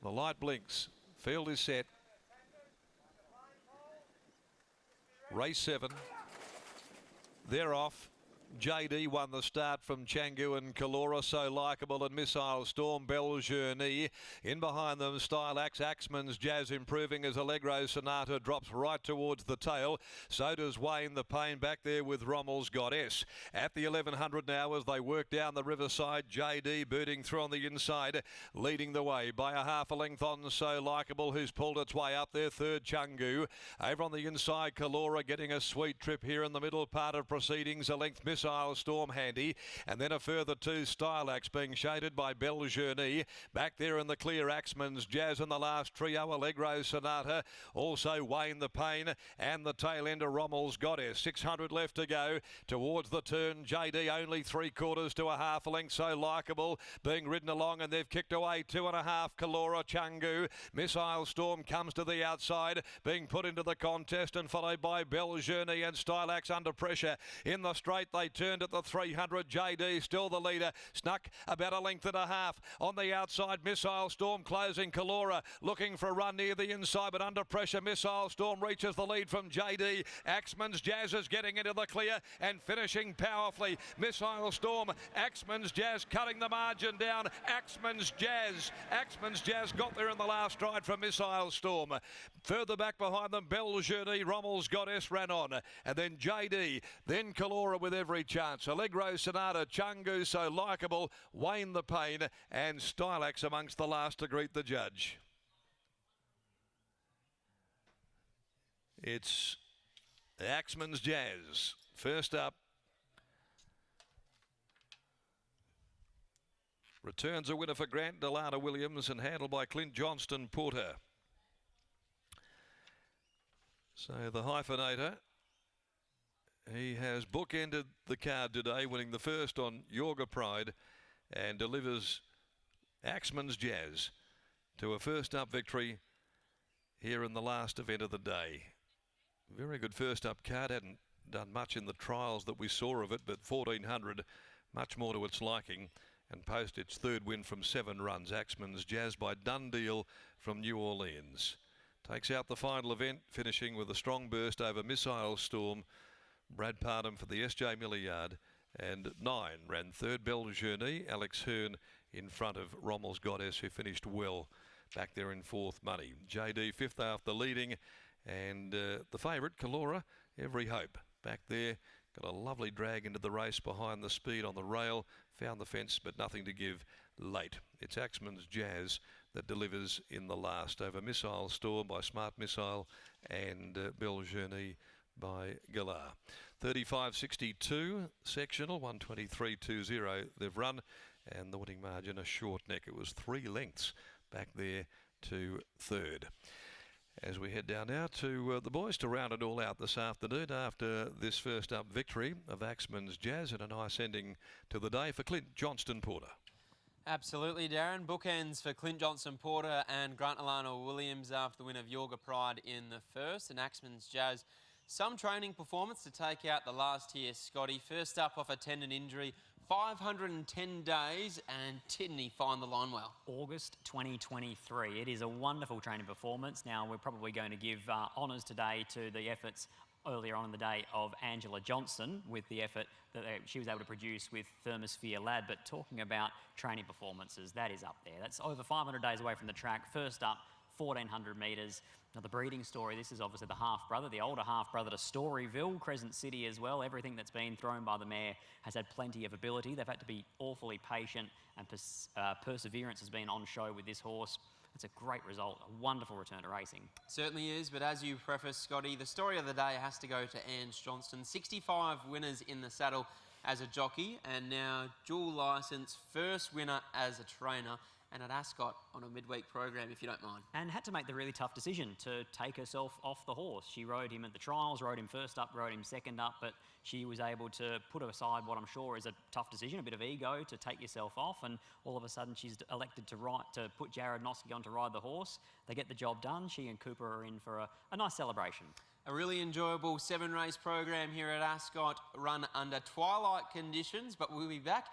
The light blinks. Field is set. Race 7. They're off. JD won the start from Changu and Kalora, So Likeable and Missile Storm, Belle Journey. In behind them, Stylax, AXEMAN'S, Jazz improving as Allegro Sonata drops right towards the tail. So does Wayne the Pain back there with Rommel's Goddess. At the 1100 now as they work down the riverside, JD booting through on the inside, leading the way by a half a length on So Likeable, who's pulled its way up there. Third, Changu. Over on the inside, Kalora getting a sweet trip here in the middle part of proceedings. A length Missile Storm handy, and then a further 2, Stylax being shaded by Belle Journey. Back there in the clear, AXEMAN'S, Jazz in the last trio, Allegro Sonata, also Wayne the Pain, and the tail end of Rommel's Goddess. 600 left to go towards the turn. JD only 3/4 to a half a length, So Likeable being ridden along, and they've kicked away 2.5. Kalora, Changu, Missile Storm comes to the outside, being put into the contest, and followed by Belle Journey and Stylax under pressure. In the straight, they turned at the 300. JD still the leader, snuck about a length and a half on the outside. Missile Storm closing. Kalora looking for a run near the inside, but under pressure. Missile Storm reaches the lead from JD. AXEMAN'S, Jazz is getting into the clear and finishing powerfully. Missile Storm, AXEMAN'S, Jazz cutting the margin down. AXEMAN'S, Jazz got there in the last stride from Missile Storm. Further back behind them, Belle Journey, Rommel's Goddess ran on, and then JD, then Kalora with every chance. Allegro Sonata, Changu, So Likeable, Wayne the Pain, and Stylax amongst the last to greet the judge. It's AXEMAN'S, Jazz first up. Returns a winner for Grant Delana Williams and handled by Clint Johnston Porter. So the hyphenator, he has bookended the card today, winning the first on Yorga Pride, and delivers AXEMAN'S, Jazz to a first up victory here in the last event of the day. Very good first up card. Hadn't done much in the trials that we saw of it, but 1400, much more to its liking, and post its third win from 7 runs. AXEMAN'S, Jazz by Dundeal from New Orleans. Takes out the final event, finishing with a strong burst over Missile Storm. Brad Parham for the SJ Milliard, and 9 ran third. Belle Journey, Alex Hearn in front of Rommel's Goddess, who finished well back there in 4th money. JD 5th after leading, and the favourite, Kalora, every hope back there. Got a lovely drag into the race behind the speed on the rail. Found the fence, but nothing to give late. It's AXEMAN'S, Jazz that delivers in the last over Missile Storm by Smart Missile and Belle Journey by Galar. 35.62 sectional, 123.20 they've run, and the winning margin a short neck. It was 3 lengths back there to third. As we head down now to the boys to round it all out this afternoon after this first up victory of AXEMAN'S, Jazz, and a nice ending to the day for Clint Johnston Porter. Absolutely, Darren. Bookends for Clint Johnston Porter and Grant Alana Williams after the win of Yorga Pride in the first, and AXEMAN'S, Jazz. Some training performance to take out the last here, Scotty. First up off a tendon injury, 510 days, and didn't he find the line well? August 2023. It is a wonderful training performance. Now, we're probably going to give honours today to the efforts earlier on in the day of Angela Johnson with the effort that she was able to produce with Thermosphere Lad. But talking about training performances, that is up there. That's over 500 days away from the track. First up, 1,400 metres. Now, the breeding story, this is obviously the half-brother, the older half-brother to Storyville, Crescent City as well. Everything that's been thrown by the mare has had plenty of ability. They've had to be awfully patient, and perseverance has been on show with this horse. It's a great result, a wonderful return to racing. Certainly is, but as you preface, Scotty, the story of the day has to go to Ange Johnston. 65 winners in the saddle as a jockey, and now dual licence, first winner as a trainer, and at Ascot on a midweek program, if you don't mind. And had to make the really tough decision to take herself off the horse. She rode him at the trials, rode him first up, rode him second up, but she was able to put aside what I'm sure is a tough decision, a bit of ego to take yourself off, and all of a sudden she's elected to put Jared Noski on to ride the horse. They get the job done. She and Cooper are in for a nice celebration. A really enjoyable 7-race program here at Ascot, run under twilight conditions, but we'll be back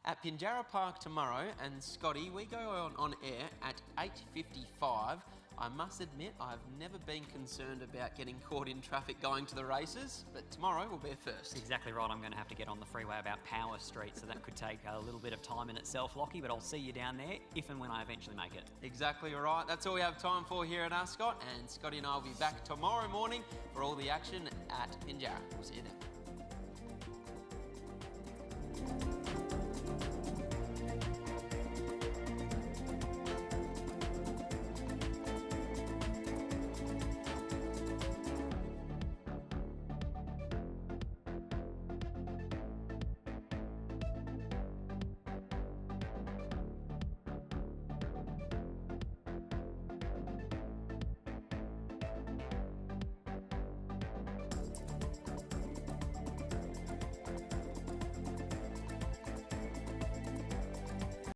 at Pinjarra Park tomorrow. And Scotty, we go on air at 8:55. I must admit, I've never been concerned about getting caught in traffic going to the races, but tomorrow will be a first. Exactly right. I'm going to have to get on the freeway about Power Street, so that could take a little bit of time in itself, Lockie, but I'll see you down there if and when I eventually make it. Exactly right. That's all we have time for here at Ascot, and Scotty and I will be back tomorrow morning for all the action at Pinjarra. We'll see you then.